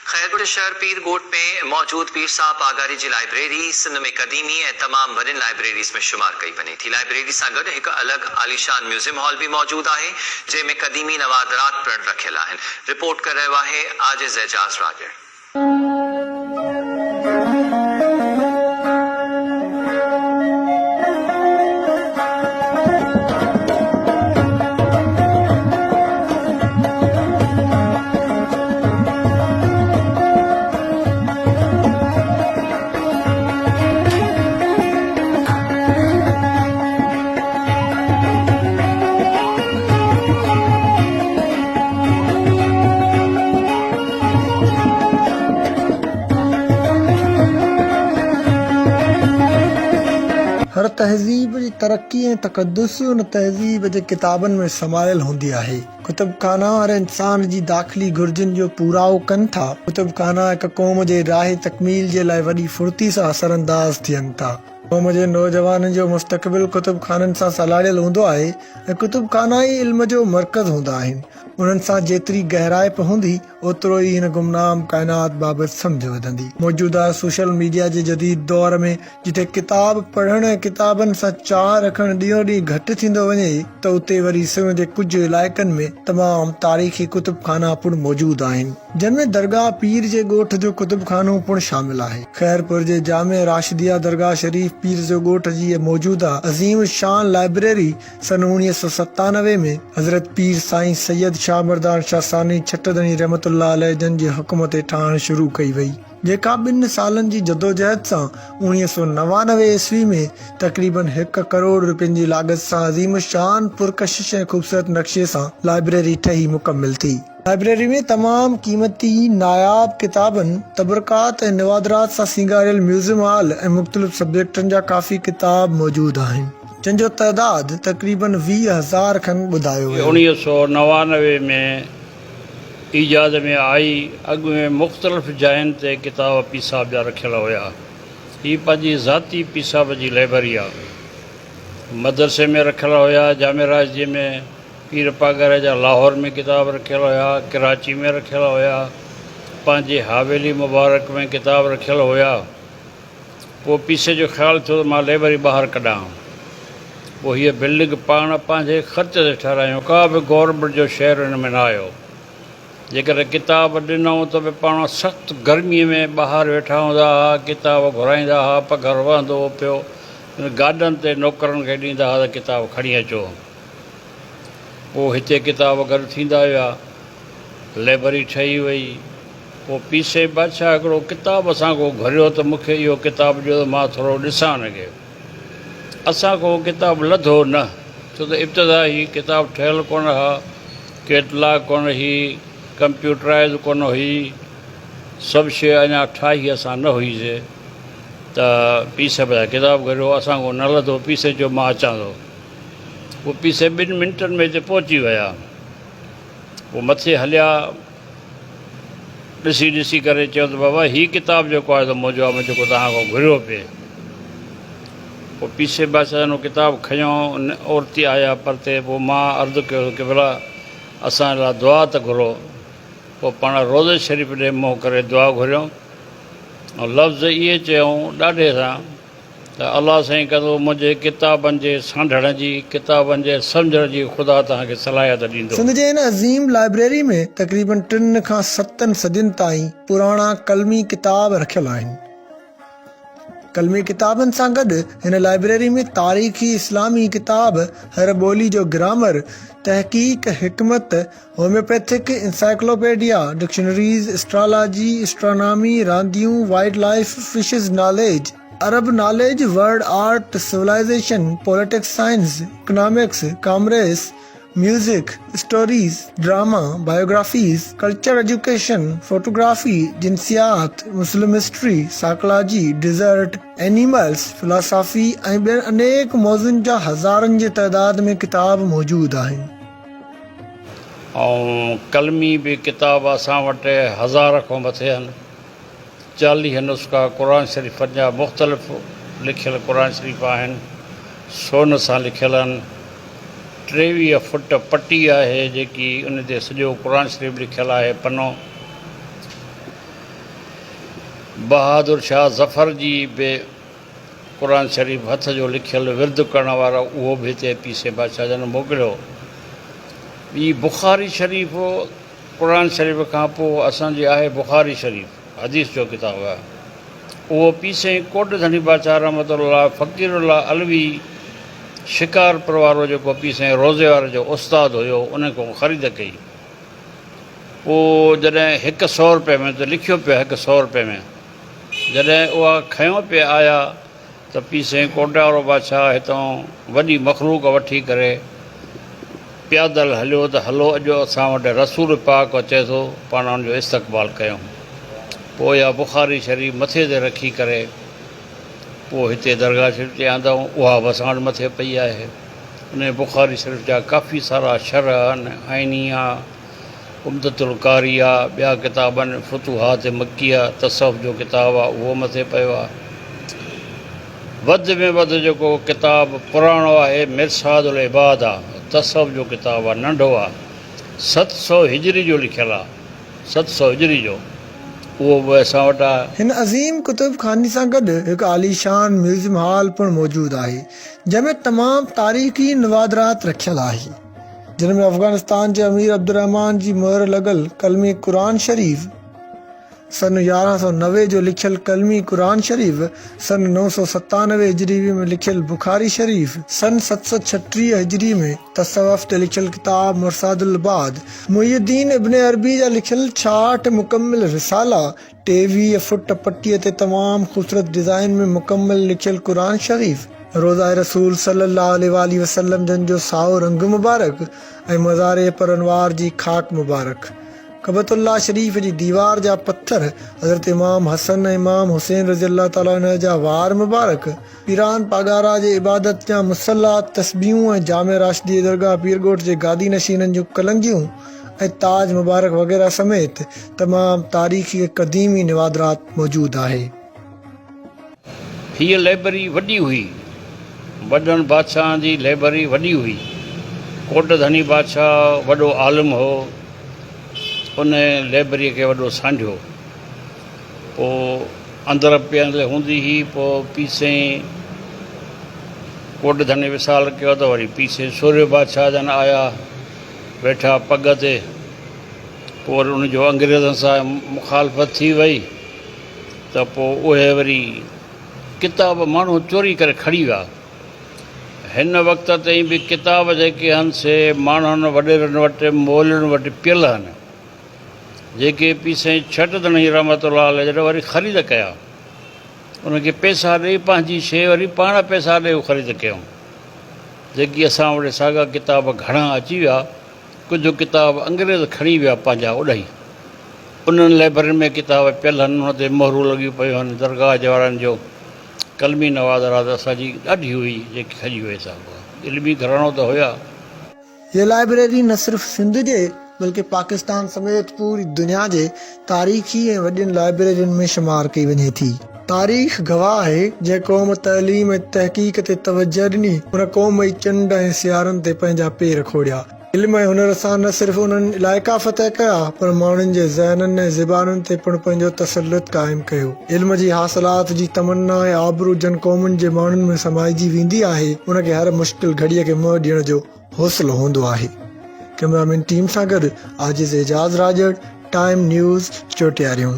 खैरपुर शहर पीर गोट में मौजूद पीर साहब आगारी जी लाइब्रेरी सिंध में क़दीमी ऐं तमाम वॾियुनि लाइब्रेरीज़ में शुमार कई वञे थी। लाइब्रेरी सां गॾु हिकु अलॻि आलीशान म्यूज़ियम हॉल भी मौजूद आहे जंहिंमें क़दीमी नवादरात पिणु रखियल आहिनि। रिपोर्ट करे रहियो आहे आजिज़ एजाज़ राजड़। हर तहज़ीब जी तरक्की ऐं तक़दुस उन तहज़ीब जे किताबनि में समायल हूंदी आहे। कुतुबखाना हर इंसान जी दाख़िली घुर्जुनि जो पूराओ कनि था। कुतुबखाना हिक क़ौम जे राह तकमील जे लाइ वॾी फुर्ती सां असरअंदाज़ थियनि था। क़ौम जे नौजवाननि जो मुस्तक़बिल कुतुबखाननि सां सलाड़ियल हूंदो आहे ऐं कुतुबखाना ई इल्म जो मर्कज़ हूंदा आहिनि। उन्हनि सां जेतिरी गहराइप हूंदी ओतिरो ई हिन गुमनाम काइनात बाबति सम्झ वधंदी। मौजूदा सोशल मीडिया जे जदीद दौर में जिथे किताब पढ़ण ऐं किताबनि सां चाह रखणु ॾींहों ॾींहुं घटि थींदो वञे त उते वरी सिंध जे कुझु इलाइक़नि में तमामु तारीख़ी कुतुबखाना पिणु मौजूद आहिनि, जिनमें दरगाह पीर जे ॻोठ जो कुतुबखानो पिणु शामिल आहे। खैरपुर जे जामे राशिदिया दरगाह शरीफ पीर जो ॻोठ जी मौजूदा अज़ीम शान लाइब्रेरी सन 1997 में हज़रत पीर साईं सैयद शाह मर्दान शाह सानी छटदणी रहमतुल्लाह अलैह जन जी हुकूमत ठहण शुरू कई वई, जेका 2 सालनि जी जदोजहद सां 1999 ईस्वी में तक़रीबन 1 करोड़ रुपयनि जी लागत सां अज़ीम शान पुरकशिश ऐं ख़ूबसूरत नक्शे सां लाइब्रेरी ठही मुकमिल थी। लाइब्रेरी में तमाम कीमती नायाब किताबनि, तबरकात ऐं नवादरात सां सींगारियल म्यूज़ियम हॉल ऐं मुख़्तलिफ़ सब्जेक्टनि जा काफ़ी किताब मौजूद आहिनि, जिन जो तइदाद तक़रीबन 20,000 खन ॿुधायो वियो। 1999 में ईजाद में आई। अॻु में मुख़्तलिफ़ जायुनि ते किताब पीर साहब जा रखियल हुया। हीअ पंहिंजी ज़ाती पीर साहब जी लाइब्रेरी आहे। मदरसे में रखियल हुया, जामे राजदी में, पीर पागर जा लाहौर में किताब रखियल हुया, कराची में रखियल हुया, पंहिंजे हवेली मुबारक में किताब रखियल हुया। पोइ पीसे जो ख़्यालु थियो त मां लाइब्रेरी ॿाहिरि कढां। पोइ हीअ बिल्डिंग पाण पंहिंजे ख़र्च ते ठारायूं, का बि गवर्नमेंट जो शेयर हिन में न आयो। जेकर किताब ॾिनऊं त बि पाण सख़्तु गर्मीअ में ॿाहिरि वेठा हूंदा हुआ, किताब घुराईंदा हुआ, पघर वहंदो पियो। गाॾनि ते नौकरनि खे ॾींदा हुआ त किताब खणी अचो। पोइ हिते किताब गॾु थींदा हुआ, लाइब्रेरी ठही वई। पोइ पीसे बादशाह हिकिड़ो किताब असांखो घुरियो त मूंखे इहो किताब ॾियो त मां थोरो ॾिसां हिनखे। असांखो किताब लधो न, छो त इब्तिदाई किताब ठहियलु कोन हुआ, कैटलाग कोन हुई, कंप्यूटराइज़ कोन हुई, सभु शइ अञा ठाही असां न हुईसीं। त पीसे पिया किताब घुरियो, असांखो न लधो। पीसे जो मां अचां थो। पोइ पीसे 2 मिंटनि में हिते पहुची विया। पोइ मथे हलिया, ॾिसी करे चयो त बाबा हीअ किताब जेको आहे त मुंहिंजो आहे, जेको तव्हांखां घुरियो पिए। पोइ पीसे बादशाह किताब खयों, औरती आया परते। पोइ मां अर्ज़ु कयो की भला असां लाइ दुआ त घुरो। पोइ पाण रोज़े शरीफ़ ॾे मुंहुं करे दुआ घुरियऊं ऐं लफ़्ज़ इहे चयऊं ॾाढे सां त अलाह साईं कंदो मुंहिंजे किताबनि जे सांढण जी, किताबनि जे सम्झण जी ख़ुदा तव्हांखे सलाहियत ॾींदो। सिंध जे हिन अज़ीम लाइब्रेरी में तक़रीबन 3 खां 7 सदियुनि ताईं पुराणा कलमी किताब रखियल आहिनि। कलमी किताबनि सां गॾु हिन लाइब्रेरी में तारीख़ी इस्लामी किताब, हर ॿोली जो ग्रामर, तहक़ीक़, हिकमत, homoeopathic encyclopaedia, dictionaries, astrology, astronomy, रांदियूं, wild life, fishes knowledge, Arab knowledge, word art, civilisation, politics science, economics, commerce, music, stories, drama, biographies, culture education, photography, जिनसियात, Muslim history, psychology, desert, animals, philosophy ऐं ॿियनि अनेक मौज़ुअनि जा हज़ारनि जे तइदाद में किताब मौजूद आहिनि। ऐं कलमी बि किताब असां वटि 1000 खां मथे आहिनि। 40 नुस्ख़ा क़ुर शरीफ़ जा मुख़्तलिफ़ लिखियल क़ुर शरीफ़ आहिनि, सोन सां लिखियल आहिनि। 23 फुट पटी आहे जेकी उन ते सॼो क़ुर शरीफ़ लिखियल आहे, पनो। बहादुर शाह ज़फ़र जी बि क़ुर शरीफ़ हथ जो लिखियलु विर्द करण वारा उहो बि हिते पीसे बादशाह जन मोकिलियो। ॿी बुख़ारी शरीफ़ क़ुर शरीफ़ खां पोइ असांजी आहे बुख़ारी शरीफ़ हदीस जो किताबु आहे, उहो पीसे कोट धनी बादशाह रहमतुल्लाह फ़क़ीरुल्लाह अलवी शिकारपुर वारो जेको पीसे रोज़े वारे जो उस्तादु हुयो उन खां ख़रीद कई। पोइ जॾहिं 100 रुपए में त लिखियो पियो 100 रुपए में, जॾहिं उहा खयों पिया आया त पीसे कोटा वारो बादशाह हितां वॾी मखलूक वठी करे प्यादल हलियो त हलो अॼु असां वटि रसूल पाक अचे थो, पाण हुनजो इस्तक़बाल कयूं। पोइ इहा बुख़ारी शरीफ़ मथे ते रखी करे पोइ हिते दरगाह शरीफ़ ते आंदऊं, उहा बि असां वटि मथे पई आहे। उन बुख़ारी शरीफ़ जा काफ़ी सारा शरह आहिनि, आइनिया, उम्दतुल कारिया, ॿिया किताब आहिनि, फुतूहात मक्किया, तसव्वुफ़ जो किताबु आहे उहो मथे पियो आहे। वधि में वधि जेको किताबु पुराणो आहे मिरसादुल इबाद आहे, तसव्वुफ़ जो किताबु आहे, नंढो आहे, 700 हिजरी जो लिखियलु आहे, 700 हिजरी जो, उहो बि असां वटि आहे। हिन अज़ीम कुतुब खानी सां गॾु हिकु आलीशान म्यूज़ियम हॉल पिणु मौजूदु आहे जंहिंमें तमामु तारीख़ी नवादरात रखियलु आहे, जिन में अफ़गानिस्तान जे अमीर अब्दुर्रहमान जी मोहर लॻल कलमी क़ुर शरीफ़, सन 1190 जो लिखियल कलमी क़ुर शरीफ़, सन 997 हिजरी में लिखियल बुख़ारी शरीफ़, सन 736 हिजरी में तसव्वुफ़ ते लिखियल किताब मुरसादुल इबाद, मुहियुद्दीन इब्न अरबी जा लिखियल 66 मुकम्मल रिसाला, 23 फुट पट्टीअ ते तमामु ख़ूबसूरत डिज़ाइन में मुकम्मल लिखियल क़ुर शरीफ़, रोज़ा रसूल सल्लल्लाहु अलैहि वसल्लम जन जो साओ रंग मुबारक ऐं मज़ारे पर अनवार जी खाक मुबारक, कबतुल्लाह शरीफ़ जी दीवार जा पत्थर, हज़रत इमाम हसन ऐं इमाम हुसैन रज़ियल्लाहु ताला अन्हु जा वार मुबारक, पीरान पागारा जे इबादत जा मुसल्ला, तस्बीहूं ऐं जामे राशिदी दरगाह पीरगोट जे गादी नशीननि जूं कलंगियूं ऐं ताज मुबारक वग़ैरह समेत तमामु तारीख़ी क़दीमी नवादरात मौजूदु आहे। हीअ लाइब्रेरी वॾी हुई, वॾनि बादशाहनि जी लाइब्रेरी वॾी हुई। कोट धनी बादशाह वॾो आलिम हो, उन लाइब्रेरीअ खे वॾो सांढियो। पोइ अंदरि पियल हूंदी हुई, पोइ पीसे कोट धनी विसाल कयो त वरी पीसे सूर्य बादशाह जन आया, वेठा पग ते, पोइ उनजो अंग्रेज़नि सां मुखालफ़त थी वई त पोइ उहे वरी किताब माण्हू चोरी करे खणी विया। हिन वक़्त ताईं बि किताब जेके आहिनि से माण्हुनि वॾेरनि वटि मोलनि वटि पियल आहिनि, जेके पीसे छट धणी रहमतुल्लाह अलैह जॾहिं वरी ख़रीद कया, उनखे पैसा ॾेई पंहिंजी शइ वरी पाण पैसा ॾेई ख़रीद कयूं। जेकी असां वटि साॻा किताब घणा अची विया, कुझु किताब अंग्रेज़ खणी विया पंहिंजा उॾाई। उन्हनि लाइब्रेरी में किताब पियल आहिनि, हुन ते मोहरूं लॻियूं पियूं आहिनि। दरगाह जे वारनि जो कलमी नवाज़रात असांजी ॾाढी हुई जेकी खॼी वई साहिबु, इल्मी घरानो त हुया। ये लाइब्रेरी न सिर्फ़ सिंध जे बल्कि पाकिस्तान समेत पूरी दुनिया जे तारीख़ी ऐं वॾियुनि लाइब्रेरियुनि में शुमार कई वञे थी। तारीख़ गवाह आहे जंहिं क़ौम तइलीम ऐं तहक़ीक़ ते तवजह ॾिनी, उन क़ौम जी चंड ऐं सियारनि ते पंहिंजा पेर खोड़िया। इल्म ऐं हुनर सां न सिर्फ़ उन्हनि इलाइक़ा फ़तह कया, पर माण्हुनि जे ज़हननि ऐं ज़बानुनि ते पिणु पंहिंजो तसल्लुत क़ाइमु कयो। इल्म जी हासिलात जी तमन्ना ऐं आबरू जन क़ौमुनि जे माण्हुनि में समाइजी वेंदी आहे, उनखे हर मुश्किल घड़ीअ खे मुंहुं ॾियण जो हौसलो हूंदो आहे। कैमरामैन टीम सां गॾु आजिज़ एजाज़ राजड़, टाइम न्यूज़, चोटियारियूं।